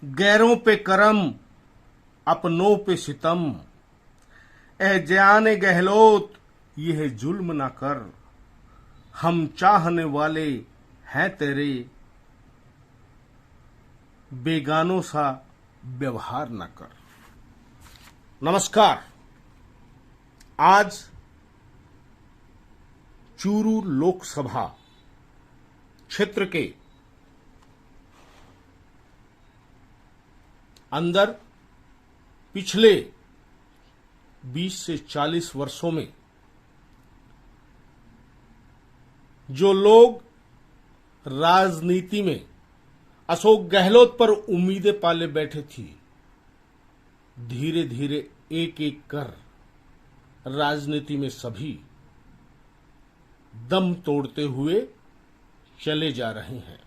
गैरों पे करम अपनों पे सितम, ए जाने गहलोत यह जुल्म ना कर, हम चाहने वाले हैं तेरे, बेगानों सा व्यवहार ना कर। नमस्कार। आज चूरू लोकसभा क्षेत्र के अंदर पिछले 20 से 40 वर्षों में जो लोग राजनीति में अशोक गहलोत पर उम्मीदें पाले बैठे थी, धीरे धीरे एक एक कर राजनीति में सभी दम तोड़ते हुए चले जा रहे हैं।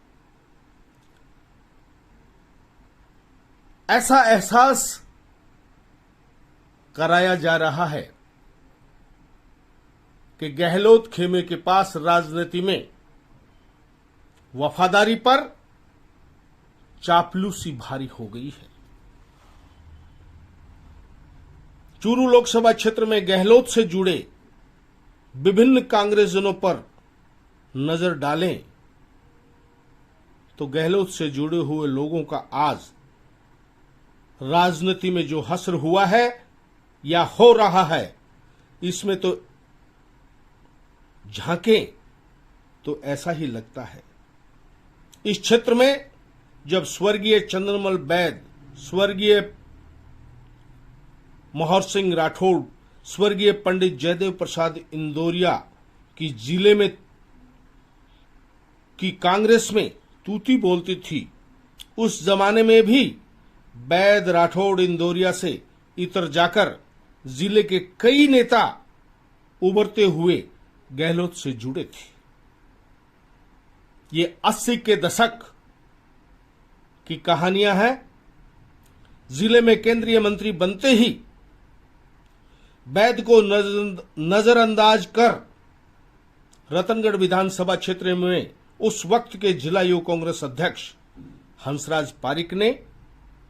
ऐसा एहसास कराया जा रहा है कि गहलोत खेमे के पास राजनीति में वफादारी पर चापलूसी भारी हो गई है। चूरू लोकसभा क्षेत्र में गहलोत से जुड़े विभिन्न कांग्रेसजनों पर नजर डालें तो गहलोत से जुड़े हुए लोगों का आज राजनीति में जो हश्र हुआ है या हो रहा है, इसमें तो झांकें तो ऐसा ही लगता है। इस क्षेत्र में जब स्वर्गीय चंद्रमल बैद, स्वर्गीय मोहर सिंह राठौड़, स्वर्गीय पंडित जयदेव प्रसाद इंदौरिया की जिले में की कांग्रेस में तूती बोलती थी, उस जमाने में भी बैद, राठौड़, इंदौरिया से इतर जाकर जिले के कई नेता उभरते हुए गहलोत से जुड़े थे। ये 80 के दशक की कहानियां हैं। जिले में केंद्रीय मंत्री बनते ही बैद को नजरअंदाज कर रतनगढ़ विधानसभा क्षेत्र में उस वक्त के जिला युवा कांग्रेस अध्यक्ष हंसराज पारिक ने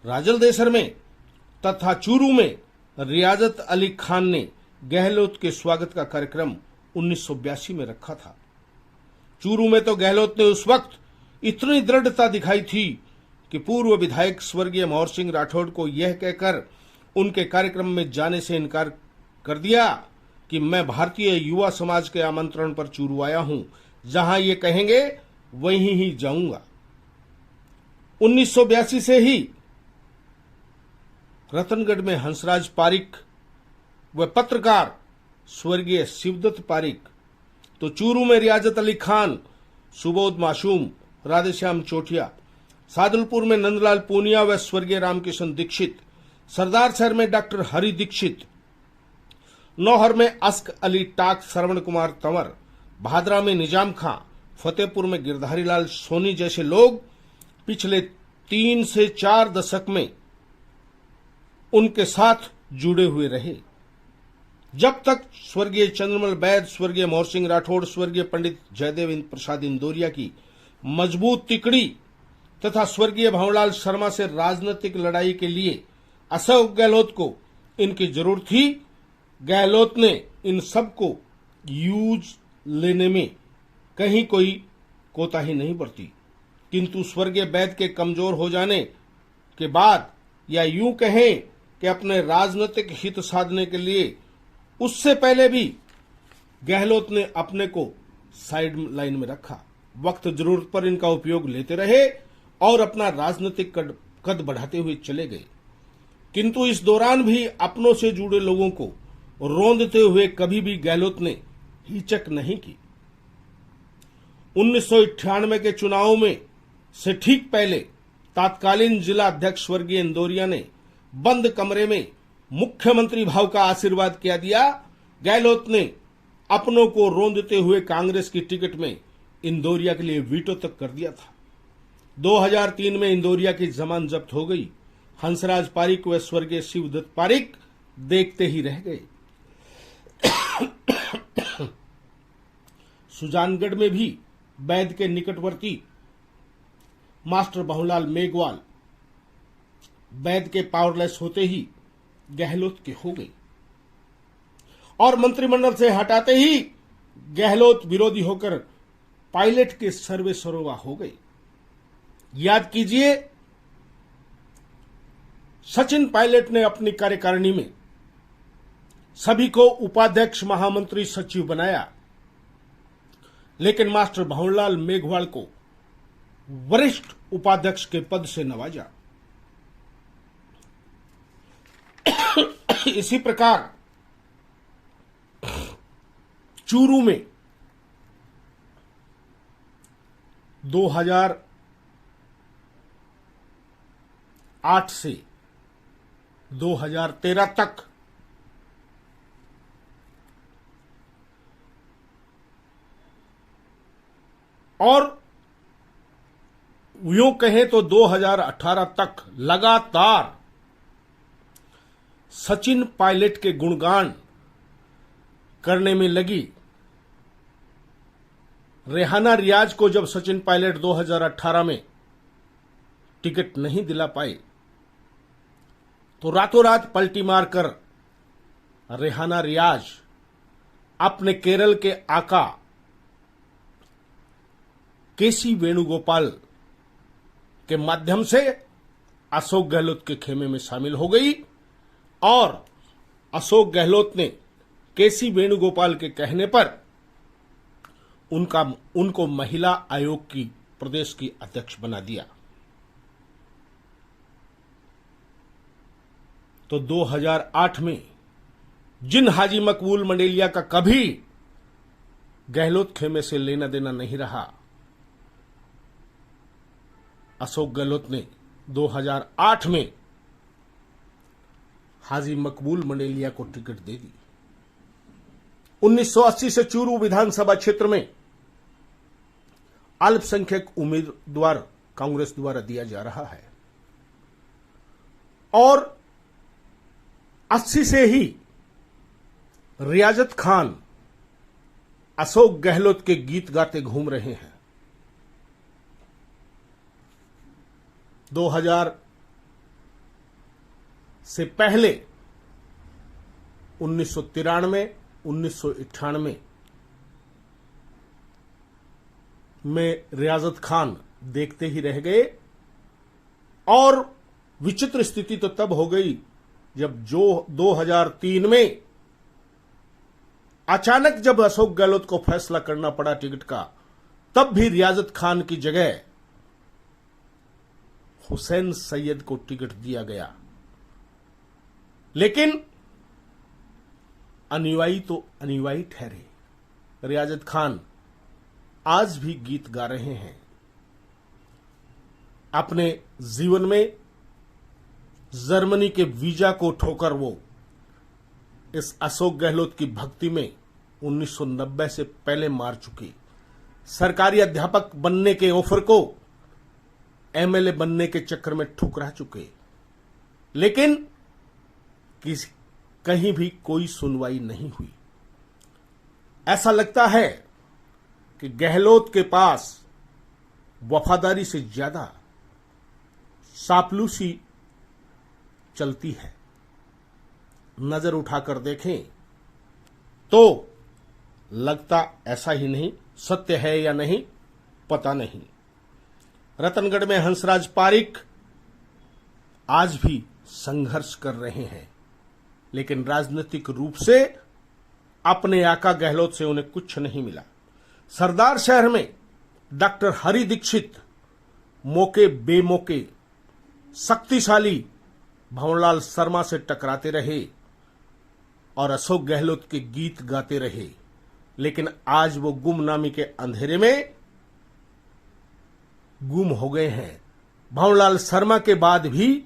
राजलदेसर में तथा चूरू में रियाजत अली खान ने गहलोत के स्वागत का कार्यक्रम 1982 में रखा था। चूरू में तो गहलोत ने उस वक्त इतनी दृढ़ता दिखाई थी कि पूर्व विधायक स्वर्गीय मोहर सिंह राठौड़ को यह कहकर उनके कार्यक्रम में जाने से इनकार कर दिया कि मैं भारतीय युवा समाज के आमंत्रण पर चूरू आया हूं, जहां ये कहेंगे वहीं ही जाऊंगा। 1982 से ही रतनगढ़ में हंसराज पारिक व पत्रकार स्वर्गीय शिवदत्त पारिक, तो चूरू में रियाजत अली खान, सुबोध मासूम, राधेश्याम चोटिया, सादुलपुर में नंदलाल पूनिया व स्वर्गीय रामकिशन दीक्षित, सरदार शहर में डॉक्टर हरि दीक्षित, नौहर में अस्क अली टाक, श्रवण कुमार तंवर, भादरा में निजाम खां, फतेहपुर में गिरधारी लाल सोनी जैसे लोग पिछले 3 से 4 दशक में उनके साथ जुड़े हुए रहे। जब तक स्वर्गीय चंद्रमल बैद, स्वर्गीय मोहर सिंह राठौड़, स्वर्गीय पंडित जयदेव प्रसाद इंदौरिया की मजबूत तिकड़ी तथा स्वर्गीय भंवरलाल शर्मा से राजनीतिक लड़ाई के लिए अशोक गहलोत को इनकी जरूरत थी, गहलोत ने इन सबको यूज लेने में कहीं कोई कोताही नहीं बरती। किंतु स्वर्गीय बैद के कमजोर हो जाने के बाद, या यूं कहें कि अपने राजनीतिक हित साधने के लिए, उससे पहले भी गहलोत ने अपने को साइड लाइन में रखा। वक्त जरूरत पर इनका उपयोग लेते रहे और अपना राजनीतिक कद बढ़ाते हुए चले गए। किंतु इस दौरान भी अपनों से जुड़े लोगों को रौंदते हुए कभी भी गहलोत ने हिचक नहीं की। 1998 के चुनावों में से ठीक पहले तत्कालीन जिला अध्यक्ष स्वर्गीय इंदौरिया ने बंद कमरे में मुख्यमंत्री भाव का आशीर्वाद क्या दिया। गहलोत ने अपनों को रौंदते हुए कांग्रेस की टिकट में इंदौरिया के लिए वीटो तक कर दिया था। 2003 में इंदौरिया की जमानत जब्त हो गई। हंसराज पारिक व स्वर्गीय शिवदत्त पारिक देखते ही रह गए। सुजानगढ़ में भी बैद के निकटवर्ती मास्टर बहुलाल मेघवाल वैद के पावरलेस होते ही गहलोत के हो गई और मंत्रिमंडल से हटाते ही गहलोत विरोधी होकर पायलट के सर्वे सर्वा हो गई। याद कीजिए, सचिन पायलट ने अपनी कार्यकारिणी में सभी को उपाध्यक्ष, महामंत्री, सचिव बनाया, लेकिन मास्टर भंवरलाल मेघवाल को वरिष्ठ उपाध्यक्ष के पद से नवाजा। इसी प्रकार चूरू में 2008 से 2013 तक और यूं कहें तो 2018 तक लगातार सचिन पायलट के गुणगान करने में लगी। रेहाना रियाज को जब सचिन पायलट 2018 में टिकट नहीं दिला पाए तो रातों रात पलटी मारकर रेहाना रियाज अपने केरल के आका केसी वेणुगोपाल के माध्यम से अशोक गहलोत के खेमे में शामिल हो गई और अशोक गहलोत ने केसी वेणुगोपाल के कहने पर उनको महिला आयोग की प्रदेश की अध्यक्ष बना दिया। तो 2008 में जिन हाजी मकबूल मंडेलिया का कभी गहलोत खेमे से लेना देना नहीं रहा, अशोक गहलोत ने 2008 में हाजी मकबूल मंडेलिया को टिकट दे दी। 1980 से चूरू विधानसभा क्षेत्र में अल्पसंख्यक उम्मीदवार कांग्रेस द्वारा दिया जा रहा है और 80 से ही रियाजत खान अशोक गहलोत के गीत गाते घूम रहे हैं। 2000 से पहले 1993, 1998 में रियाजत खान देखते ही रह गए और विचित्र स्थिति तो तब हो गई जब 2003 में अचानक जब अशोक गहलोत को फैसला करना पड़ा टिकट का, तब भी रियाजत खान की जगह हुसैन सैयद को टिकट दिया गया। लेकिन अनुयायी तो अनुयायी ठहरे। रियाजत खान आज भी गीत गा रहे हैं। अपने जीवन में जर्मनी के वीजा को ठोकर वो इस अशोक गहलोत की भक्ति में 1990 से पहले मार चुकी। सरकारी अध्यापक बनने के ऑफर को एमएलए बनने के चक्कर में ठुकरा चुके, लेकिन कहीं भी कोई सुनवाई नहीं हुई। ऐसा लगता है कि गहलोत के पास वफादारी से ज्यादा चापलूसी चलती है। नजर उठाकर देखें तो लगता ऐसा ही नहीं, सत्य है या नहीं पता नहीं। रतनगढ़ में हंसराज पारिक आज भी संघर्ष कर रहे हैं, लेकिन राजनीतिक रूप से अपने आका गहलोत से उन्हें कुछ नहीं मिला। सरदार शहर में डॉक्टर हरि दीक्षित मौके बेमौके शक्तिशाली भंवरलाल शर्मा से टकराते रहे और अशोक गहलोत के गीत गाते रहे, लेकिन आज वो गुमनामी के अंधेरे में गुम हो गए हैं। भंवरलाल शर्मा के बाद भी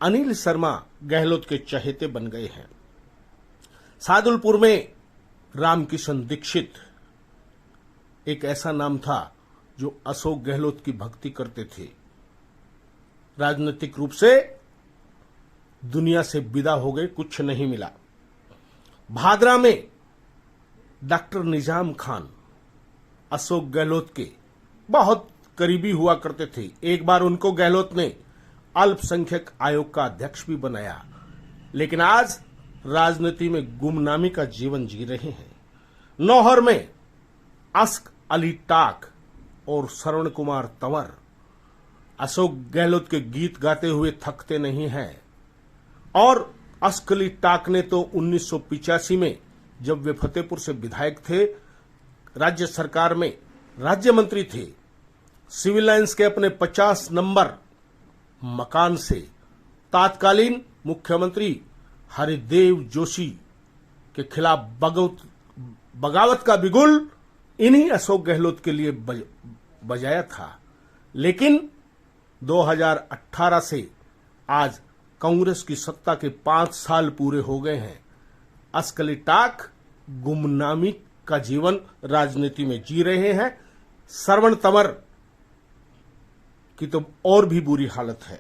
अनिल शर्मा गहलोत के चहेते बन गए हैं। सादुलपुर में रामकिशन दीक्षित एक ऐसा नाम था जो अशोक गहलोत की भक्ति करते थे। राजनीतिक रूप से दुनिया से विदा हो गए, कुछ नहीं मिला। भादरा में डॉक्टर निजाम खान अशोक गहलोत के बहुत करीबी हुआ करते थे। एक बार उनको गहलोत ने अल्पसंख्यक आयोग का अध्यक्ष भी बनाया, लेकिन आज राजनीति में गुमनामी का जीवन जी रहे हैं। नौहर में अस्क अली टाक और श्रवण कुमार तंवर अशोक गहलोत के गीत गाते हुए थकते नहीं हैं। और अस्क अली टाक ने तो 1985 में जब वे फतेहपुर से विधायक थे, राज्य सरकार में राज्य मंत्री थे, सिविल लाइंस के अपने 50 नंबर मकान से तात्कालीन मुख्यमंत्री हरिदेव जोशी के खिलाफ बगावत का बिगुल इन्हीं अशोक गहलोत के लिए बजाया था। लेकिन 2018 से आज कांग्रेस की सत्ता के 5 साल पूरे हो गए हैं। अस्क अली टाक गुमनामी का जीवन राजनीति में जी रहे हैं। श्रवण तंवर की तो और भी बुरी हालत है।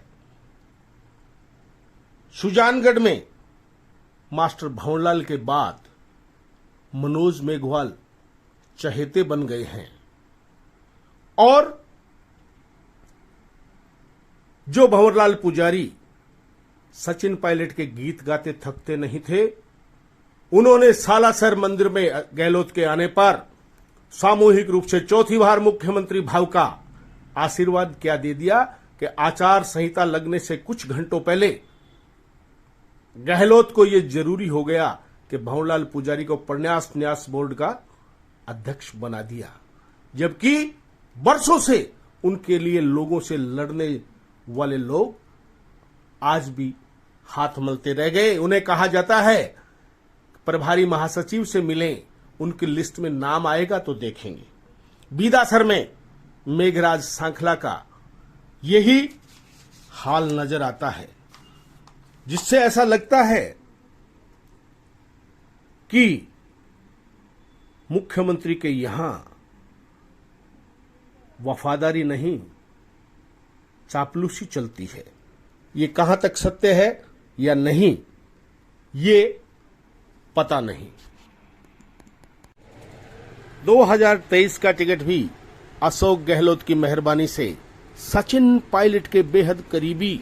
सुजानगढ़ में मास्टर भंवरलाल के बाद मनोज मेघवाल चहेते बन गए हैं। और जो भंवरलाल पुजारी सचिन पायलट के गीत गाते थकते नहीं थे, उन्होंने सालासर मंदिर में गहलोत के आने पर सामूहिक रूप से चौथी बार मुख्यमंत्री भाव का आशीर्वाद क्या दे दिया कि आचार संहिता लगने से कुछ घंटों पहले गहलोत को यह जरूरी हो गया कि भंवरलाल पुजारी को प्रन्यास न्यास बोर्ड का अध्यक्ष बना दिया, जबकि वर्षों से उनके लिए लोगों से लड़ने वाले लोग आज भी हाथ मलते रह गए। उन्हें कहा जाता है प्रभारी महासचिव से मिलें, उनकी लिस्ट में नाम आएगा तो देखेंगे। बीदासर में मेघराज सांखला का यही हाल नजर आता है, जिससे ऐसा लगता है कि मुख्यमंत्री के यहां वफादारी नहीं, चापलूसी चलती है। ये कहां तक सत्य है या नहीं, ये पता नहीं। 2023 का टिकट भी अशोक गहलोत की मेहरबानी से सचिन पायलट के बेहद करीबी,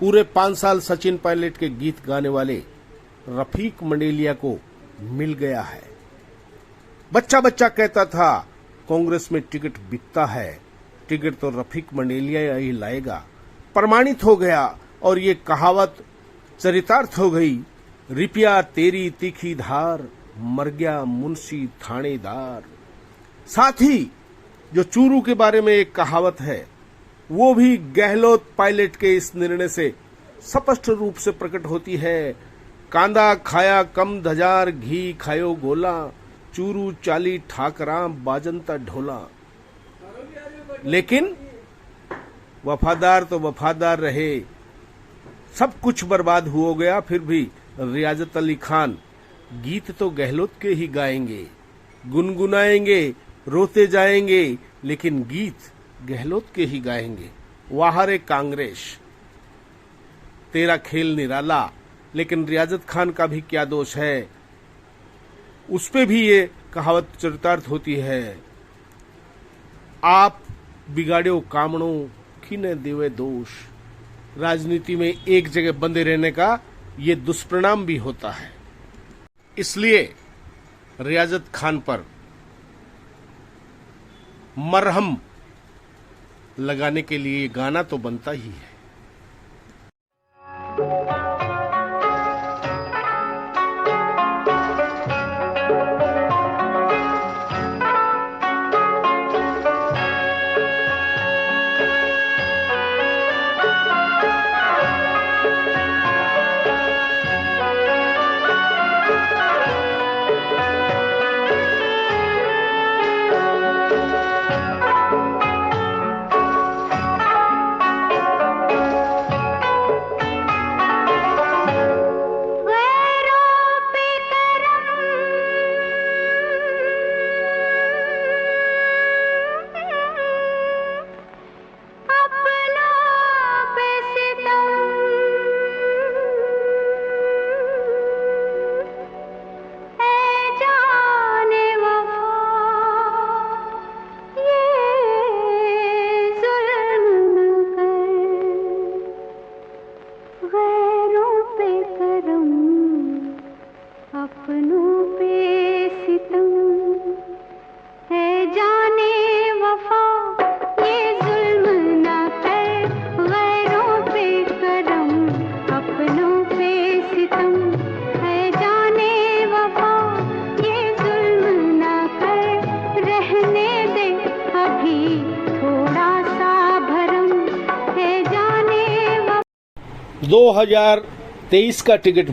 पूरे 5 साल सचिन पायलट के गीत गाने वाले रफीक मंडेलिया को मिल गया है। बच्चा बच्चा कहता था कांग्रेस में टिकट बिकता है, टिकट तो रफीक मंडेलिया ही लाएगा। प्रमाणित हो गया और ये कहावत चरितार्थ हो गई। रिपिया तेरी तीखी धार, मर गया मुंशी थानेदार। साथ ही जो चूरू के बारे में एक कहावत है, वो भी गहलोत पायलट के इस निर्णय से स्पष्ट रूप से प्रकट होती है। कांदा खाया कम धजार, घी खायो गोला, चूरू चाली ठाकरा बाजंता ढोला। लेकिन वफादार तो वफादार रहे, सब कुछ बर्बाद हो गया। फिर भी रियाजत अली खान गीत तो गहलोत के ही गाएंगे, गुनगुनाएंगे, रोते जाएंगे, लेकिन गीत गहलोत के ही गाएंगे। वाह रे कांग्रेस, तेरा खेल निराला। लेकिन रियाजत खान का भी क्या दोष है, उस पे भी ये कहावत चरितार्थ होती है। आप बिगाड़ो कामणों किने देवे दोष। राजनीति में एक जगह बंधे रहने का ये दुष्परिणाम भी होता है। इसलिए रियाजत खान पर मरहम लगाने के लिए गाना तो बनता ही है। भी थोड़ा सा भरम है जाने 2023 का टिकट भी